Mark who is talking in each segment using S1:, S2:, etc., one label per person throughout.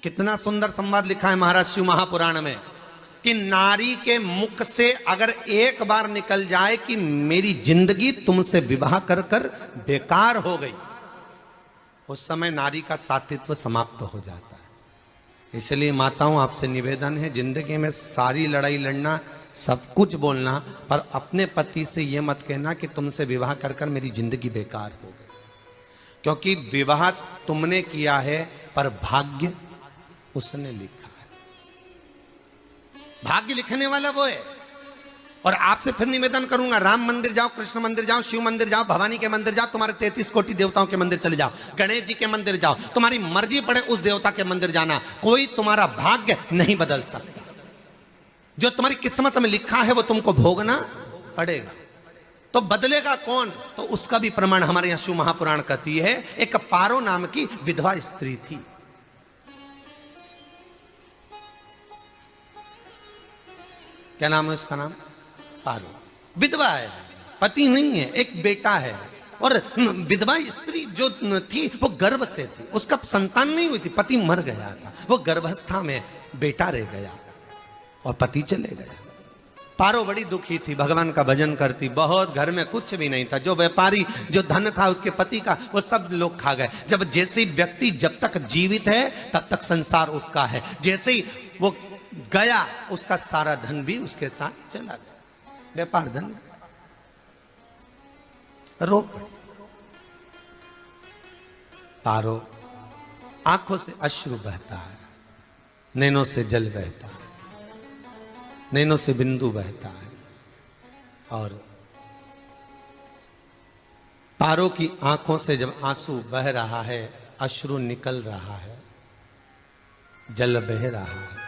S1: कितना सुंदर संवाद लिखा है महाराज शिव महापुराण में कि नारी के मुख से अगर एक बार निकल जाए कि मेरी जिंदगी तुमसे विवाह कर कर बेकार हो गई, उस समय नारी का सातित्व समाप्त हो जाता है। इसलिए माताओं आपसे निवेदन है, जिंदगी में सारी लड़ाई लड़ना, सब कुछ बोलना, पर अपने पति से यह मत कहना कि तुमसे विवाह कर कर मेरी जिंदगी बेकार हो गई, क्योंकि विवाह तुमने किया है पर भाग्य उसने लिखा है। भाग्य लिखने वाला वो है। और आपसे फिर निवेदन करूंगा, राम मंदिर जाओ, कृष्ण मंदिर जाओ, शिव मंदिर जाओ, भवानी के मंदिर जाओ, तुम्हारे 33 कोटि देवताओं के मंदिर चले जाओ, गणेश जी के मंदिर जाओ, तुम्हारी मर्जी पड़े उस देवता के मंदिर जाना, कोई तुम्हारा भाग्य नहीं बदल सकता। जो तुम्हारी किस्मत में लिखा है वो तुमको भोगना पड़ेगा। तो बदलेगा कौन? तो उसका भी प्रमाण हमारे यहां शिव महापुराण कहती है। एक पारो नाम की विधवा स्त्री थी। क्या नाम है उसका? नाम पारो। विधवा है, पति नहीं है, एक बेटा है। और विधवा स्त्री जो थी वो गर्भ से थी, उसका संतान नहीं हुई थी, पति मर गया था, वो गर्भावस्था में बेटा रह गया और पति चले गया। पारो बड़ी दुखी थी, भगवान का भजन करती बहुत, घर में कुछ भी नहीं था, जो व्यापारी जो धन था उसके पति का वो सब लोग खा गए। जब जैसे व्यक्ति जब तक जीवित है तब तक संसार उसका है, जैसे ही वो गया उसका सारा धन भी उसके साथ चला गया, व्यापार धन रो पड़ी। पारो आंखों से अश्रु बहता है, नैनों से जल बहता है, नैनों से बिंदु बहता है, और पारो की आंखों से जब आंसू बह रहा है, अश्रु निकल रहा है, जल बह रहा है।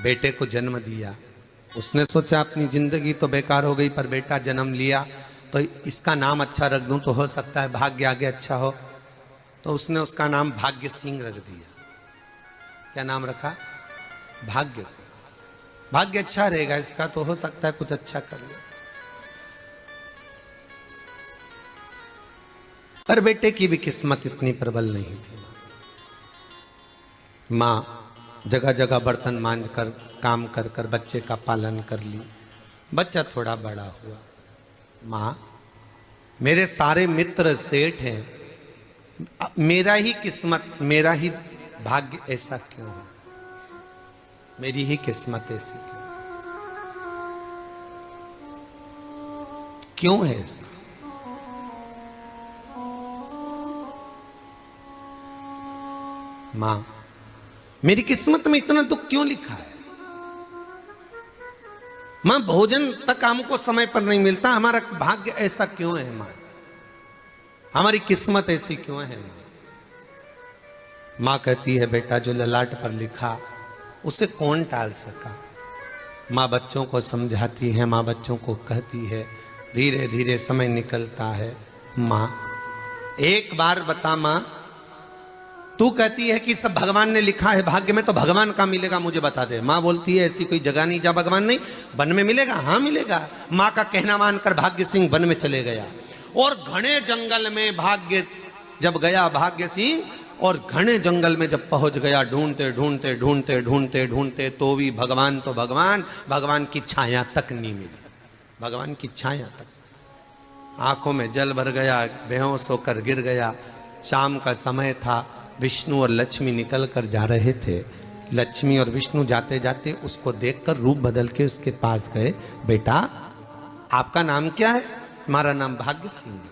S1: बेटे को जन्म दिया, उसने सोचा अपनी जिंदगी तो बेकार हो गई, पर बेटा जन्म लिया तो इसका नाम अच्छा रख दूं तो हो सकता है भाग्य आगे अच्छा हो। तो उसने उसका नाम भाग्य सिंह रख दिया। क्या नाम रखा? भाग्य सिंह। भाग्य अच्छा रहेगा इसका, तो हो सकता है कुछ अच्छा कर ले। पर बेटे की भी किस्मत इतनी प्रबल नहीं थी। मां जगह जगह बर्तन मांझ कर काम कर कर बच्चे का पालन कर ली। बच्चा थोड़ा बड़ा हुआ, मां मेरे सारे मित्र सेठ हैं, मेरा ही किस्मत, मेरा ही भाग्य ऐसा क्यों है, मेरी ही किस्मत ऐसी क्यों है ऐसा? मां मेरी किस्मत में इतना दुख क्यों लिखा है? मां भोजन तक हमको समय पर नहीं मिलता, हमारा भाग्य ऐसा क्यों है? मां हमारी किस्मत ऐसी क्यों है? मां कहती है बेटा जो ललाट पर लिखा उसे कौन टाल सका। मां बच्चों को समझाती है, मां बच्चों को कहती है, धीरे धीरे समय निकलता है। मां एक बार बता, मां तू कहती है कि सब भगवान ने लिखा है भाग्य में, तो भगवान कहाँ मिलेगा मुझे बता दे। मां बोलती है ऐसी कोई जगह नहीं जहां भगवान नहीं। वन में मिलेगा? हाँ मिलेगा। मां का कहना मानकर भाग्य सिंह वन में चले गया, और घने जंगल में भाग्य जब गया भाग्य सिंह, और घने जंगल में जब पहुंच गया, ढूंढते ढूंढते ढूंढते ढूंढते ढूंढते तो भी भगवान तो भगवान, भगवान की छाया तक नहीं मिली। भगवान की छाया तक, आंखों में जल भर गया, बेहोश होकर गिर गया। शाम का समय था, विष्णु और लक्ष्मी निकल कर जा रहे थे। लक्ष्मी और विष्णु जाते जाते उसको देखकर रूप बदल के उसके पास गए। बेटा आपका नाम क्या है? हमारा नाम भाग्य सिंह है।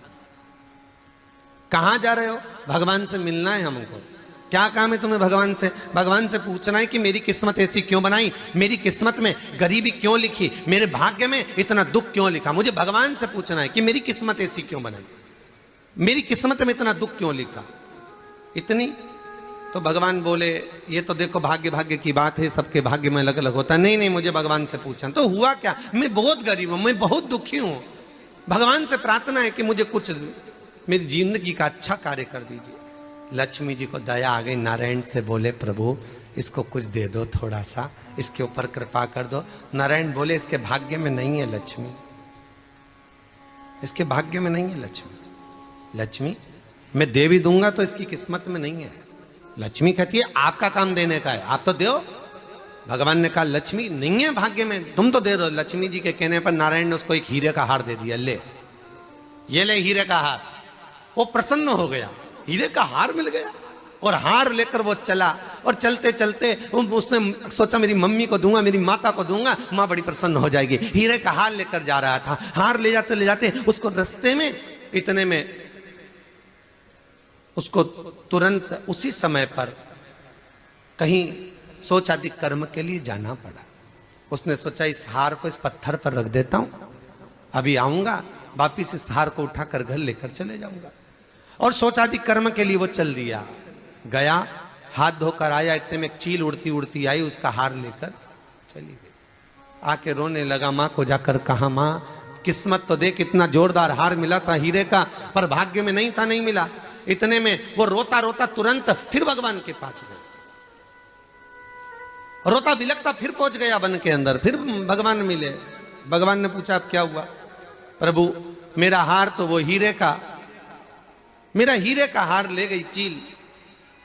S1: कहां जा रहे हो? भगवान से मिलना है हमको। क्या काम है तुम्हें भगवान से? भगवान से पूछना है कि मेरी किस्मत ऐसी क्यों बनाई, मेरी किस्मत में गरीबी क्यों लिखी, मेरे भाग्य में इतना दुख क्यों लिखा। मुझे भगवान से पूछना है कि मेरी किस्मत ऐसी क्यों बनाई, मेरी किस्मत में इतना दुख क्यों लिखा। इतनी तो भगवान बोले ये तो देखो भाग्य भाग्य की बात है, सबके भाग्य में अलग अलग होता है। नहीं नहीं, मुझे भगवान से पूछना। तो हुआ क्या? मैं बहुत गरीब हूं, मैं बहुत दुखी हूं, भगवान से प्रार्थना है कि मुझे कुछ मेरी जिंदगी का अच्छा कार्य कर दीजिए। लक्ष्मी जी को दया आ गई, नारायण से बोले प्रभु इसको कुछ दे दो, थोड़ा सा इसके ऊपर कृपा कर दो। नारायण बोले इसके भाग्य में नहीं है लक्ष्मी, इसके भाग्य में नहीं है लक्ष्मी। लक्ष्मी मैं दे भी दूंगा तो इसकी किस्मत में नहीं है। लक्ष्मी कहती है आपका काम देने का है, आप तो दो। भगवान ने कहा लक्ष्मी नहीं है भाग्य में, तुम तो दे दो। लक्ष्मी जी के कहने पर नारायण ने उसको एक हीरे का हार दे दिया, ले ये ले हीरे का हार। वो प्रसन्न हो गया, हीरे का हार मिल गया। और हार लेकर वो चला, और चलते चलते उसने सोचा मेरी मम्मी को दूंगा, मेरी माता को दूंगा, माँ बड़ी प्रसन्न हो जाएगी। हीरे का हार लेकर जा रहा था। हार ले जाते उसको रास्ते में इतने में उसको तुरंत उसी समय पर कहीं सोचादि कर्म के लिए जाना पड़ा। उसने सोचा इस हार को इस पत्थर पर रख देता हूं, अभी आऊंगा वापिस इस हार को उठाकर घर लेकर चले जाऊंगा। और सोचादि कर्म के लिए वो चल दिया। गया, हाथ धोकर आया, इतने में एक चील उड़ती उड़ती आई, उसका हार लेकर चली गई। आके रोने लगा, माँ को जाकर कहा माँ किस्मत तो देख, इतना जोरदार हार मिला था हीरे का, पर भाग्य में नहीं था, नहीं मिला। इतने में वो रोता रोता तुरंत फिर भगवान के पास गया, रोता बिलखता फिर पहुंच गया वन के अंदर। फिर भगवान मिले। भगवान ने पूछा अब क्या हुआ? प्रभु मेरा हार तो वो हीरे का, मेरा हीरे का हार ले गई चील।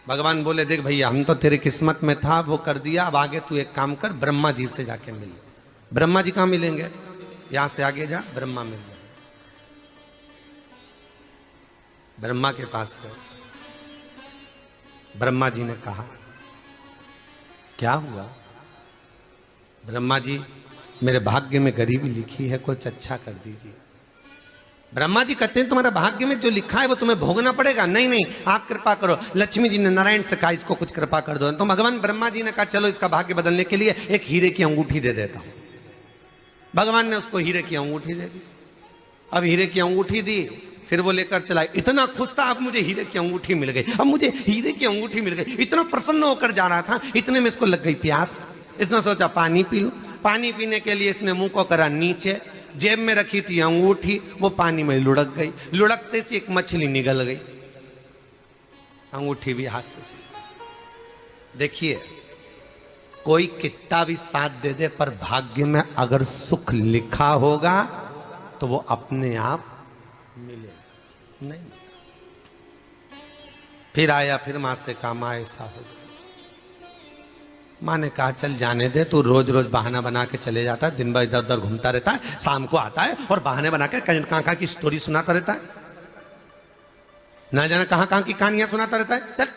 S1: भगवान बोले देख भैया हम तो तेरे किस्मत में था, वो कर दिया, अब आगे तू एक काम कर, ब्रह्मा जी से जाके मिल। ब्रह्मा जी कहां मिलेंगे? यहां से आगे जा, ब्रह्मा मिल जाए। ब्रह्मा के पास गए। ब्रह्मा जी ने कहा क्या हुआ? ब्रह्मा जी मेरे भाग्य में गरीबी लिखी है, कुछ अच्छा कर दीजिए। ब्रह्मा जी कहते हैं तुम्हारा भाग्य में जो लिखा है वो तुम्हें भोगना पड़ेगा। नहीं नहीं आप कृपा करो। लक्ष्मी जी ने नारायण से कहा इसको कुछ कृपा कर दो। तो भगवान ब्रह्मा जी ने कहा चलो इसका भाग्य बदलने के लिए एक हीरे की अंगूठी दे देता हूं। भगवान ने उसको हीरे की अंगूठी दे दी। अब हीरे की अंगूठी दी, फिर वो लेकर चला। इतना खुश था अब मुझे हीरे की अंगूठी मिल गई, अब मुझे हीरे की अंगूठी मिल गई। इतना प्रसन्न होकर जा रहा था, इतने में इसको लग गई प्यास। इसने सोचा पानी पी लूं। पानी पीने के लिए इसने मुंह को करा नीचे, जेब में रखी थी अंगूठी, वो पानी में लुढ़क गई। लुढ़कते से एक मछली निगल गई, अंगूठी भी हाथ से। देखिए कोई कितना भी साथ दे दे, पर भाग्य में अगर सुख लिखा होगा तो वो अपने आप मिलेगा, नहीं। फिर आया, फिर मां से कहा मां ऐसा हो गया। मां ने कहा चल जाने दे, तू रोज रोज बहाना बना के चले जाता है, दिन भर इधर उधर घूमता रहता है, शाम को आता है और बहाने बना के कहां की स्टोरी सुनाता रहता है, ना जाने कहां की कहानियां सुनाता रहता है। चल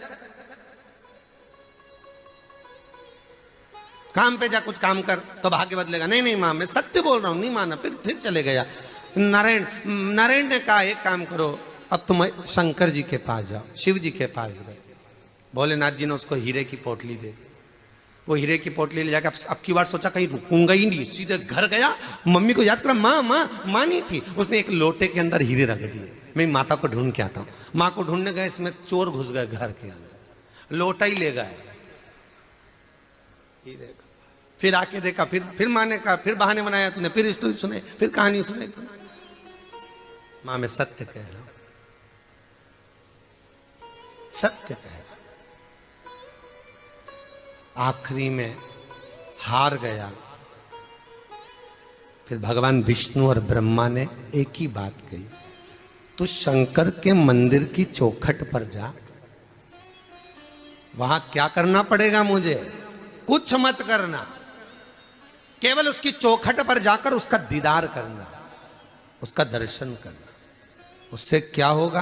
S1: काम पे जा, कुछ काम कर तो भाग्य बदलेगा। नहीं नहीं मां मैं सत्य बोल रहा हूं, नहीं माना। फिर चले गया। नारायण ने कहा एक काम करो, अब तुम शंकर जी के पास जाओ। शिव जी के पास गए। भोलेनाथ जी ने उसको हीरे की पोटली दे दी। वो हीरे की पोटली ले जाकर अब की बार सोचा कहीं रुकूंगा ही नहीं, सीधे घर गया। मम्मी को याद करा, माँ नहीं थी। उसने एक लोटे के अंदर हीरे रख दिए, मैं माता को ढूंढ के आता हूँ। माँ को ढूंढने गए, इसमें चोर घुस गए घर के अंदर, लोटा ही ले गए हीरे का। फिर आके देखा, फिर माँ ने कहा, फिर बहाने बनाया तूने, फिर स्टोरी सुने, फिर कहानी सुने। माँ मैं सत्य कह रहा हूं, सत्य कह रहा हूं। आखिरी में हार गया। फिर भगवान विष्णु और ब्रह्मा ने एक ही बात कही, तू शंकर के मंदिर की चौखट पर जा। वहां क्या करना पड़ेगा मुझे? कुछ मत करना, केवल उसकी चौखट पर जाकर उसका दीदार करना, उसका दर्शन करना। उससे क्या होगा?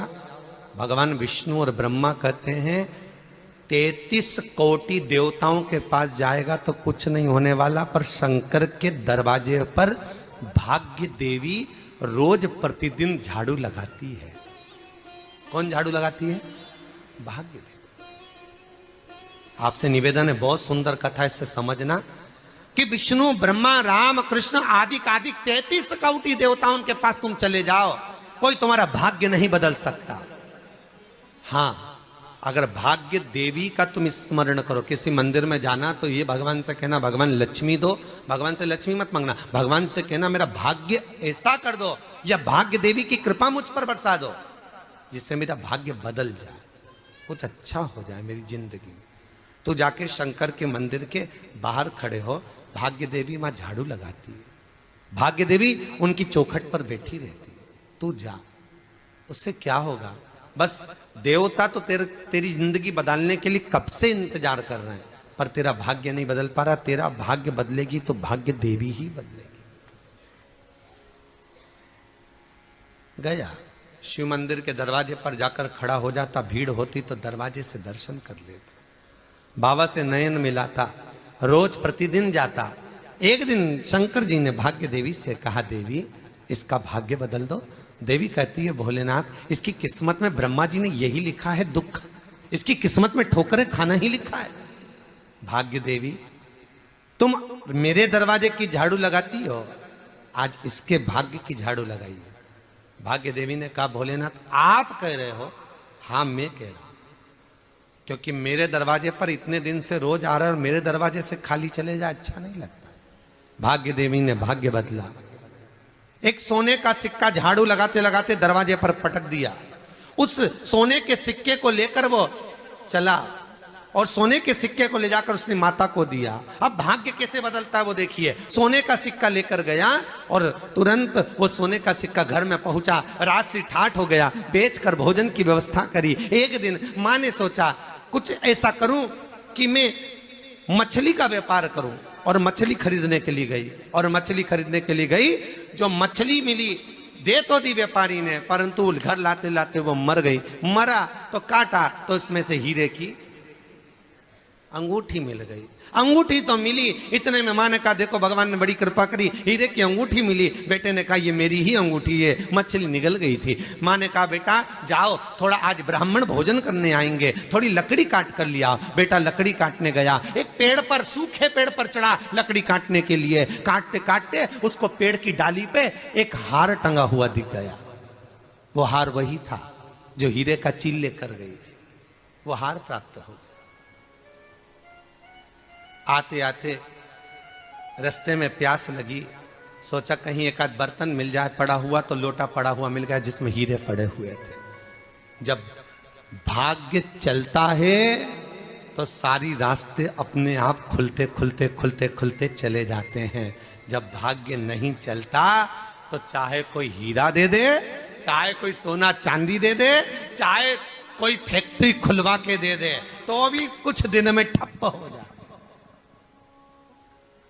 S1: भगवान विष्णु और ब्रह्मा कहते हैं 33 कोटि देवताओं के पास जाएगा तो कुछ नहीं होने वाला, पर शंकर के दरवाजे पर भाग्य देवी रोज प्रतिदिन झाड़ू लगाती है। कौन झाड़ू लगाती है? भाग्य देवी। आपसे निवेदन है, बहुत सुंदर कथा, इससे समझना कि विष्णु ब्रह्मा राम कृष्ण आदि 33 कोटि देवताओं के पास तुम चले जाओ, कोई तुम्हारा भाग्य नहीं बदल सकता। हां अगर भाग्य देवी का तुम स्मरण करो, किसी मंदिर में जाना तो ये भगवान से कहना भगवान लक्ष्मी दो। भगवान से लक्ष्मी मत मांगना, भगवान से कहना मेरा भाग्य ऐसा कर दो, या भाग्य देवी की कृपा मुझ पर बरसा दो जिससे मेरा भाग्य बदल जाए, कुछ अच्छा हो जाए मेरी जिंदगी में। तो जाके शंकर के मंदिर के बाहर खड़े हो, भाग्य देवी मां झाड़ू लगाती है, भाग्य देवी उनकी चौखट पर बैठी रहती है। तू जा, उससे क्या होगा? बस देवता तो तेरी जिंदगी बदलने के लिए कब से इंतजार कर रहे हैं, पर तेरा भाग्य नहीं बदल पा रहा। तेरा भाग्य बदलेगी तो भाग्य देवी ही बदलेगी। गया शिव मंदिर के दरवाजे पर जाकर खड़ा हो जाता, भीड़ होती तो दरवाजे से दर्शन कर लेता, बाबा से नयन मिलाता, रोज प्रतिदिन जाता। एक दिन शंकर जी ने भाग्य देवी से कहा, देवी इसका भाग्य बदल दो। देवी कहती है, भोलेनाथ इसकी किस्मत में ब्रह्मा जी ने यही लिखा है दुख, इसकी किस्मत में ठोकरें खाना ही लिखा है। भाग्य देवी तुम मेरे दरवाजे की झाड़ू लगाती हो, आज इसके भाग्य की झाड़ू लगाइए। भाग्य देवी ने कहा, भोलेनाथ आप कह रहे हो? हाँ मैं कह रहा हूं, क्योंकि मेरे दरवाजे पर इतने दिन से रोज आ रहा है और मेरे दरवाजे से खाली चले जाए अच्छा नहीं लगता। भाग्य देवी ने भाग्य बदला। एक सोने का सिक्का झाड़ू लगाते लगाते दरवाजे पर पटक दिया। उस सोने के सिक्के को लेकर वो चला और सोने के सिक्के को ले जाकर उसने माता को दिया। अब भाग्य कैसे बदलता है वो देखिए। सोने का सिक्का लेकर गया और तुरंत वो सोने का सिक्का घर में पहुंचा। रात से ठाठ हो गया, बेचकर भोजन की व्यवस्था करी। एक दिन मां ने सोचा कुछ ऐसा करूं कि मैं मछली का व्यापार करूं, और मछली खरीदने के लिए गई। और मछली खरीदने के लिए गई, जो मछली मिली दे तो दी व्यापारी ने, परंतु घर लाते लाते वो मर गई। मरा तो काटा तो इसमें से हीरे की अंगूठी मिल गई। अंगूठी तो मिली, इतने में मां ने कहा, देखो भगवान ने बड़ी कृपा करी, हीरे की अंगूठी मिली। बेटे ने कहा, ये मेरी ही अंगूठी है। मछली निगल गई थी। मां ने कहा, बेटा जाओ, थोड़ा आज ब्राह्मण भोजन करने आएंगे, थोड़ी लकड़ी काट कर लिया। बेटा लकड़ी काटने गया, एक पेड़ पर, सूखे पेड़ पर चढ़ा लकड़ी काटने के लिए। काटते काटते उसको पेड़ की डाली पे एक हार टंगा हुआ दिख गया। वो हार वही था जो हीरे का चील लेकर गई थी। वो हार प्राप्त हो गया। आते आते रास्ते में प्यास लगी, सोचा कहीं एक आध बर्तन मिल जाए। पड़ा हुआ तो लोटा पड़ा हुआ मिल गया जिसमें हीरे पड़े हुए थे। जब भाग्य चलता है तो सारी रास्ते अपने आप खुलते खुलते खुलते खुलते चले जाते हैं। जब भाग्य नहीं चलता तो चाहे कोई हीरा दे दे, चाहे कोई सोना चांदी दे दे, चाहे कोई फैक्ट्री खुलवा के दे दे, तो भी कुछ दिन में ठप्प हो जाए।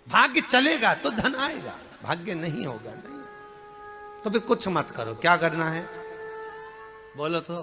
S1: भाग्य चलेगा तो धन आएगा, भाग्य नहीं होगा नहीं तो फिर कुछ मत करो। क्या करना है बोलो तो।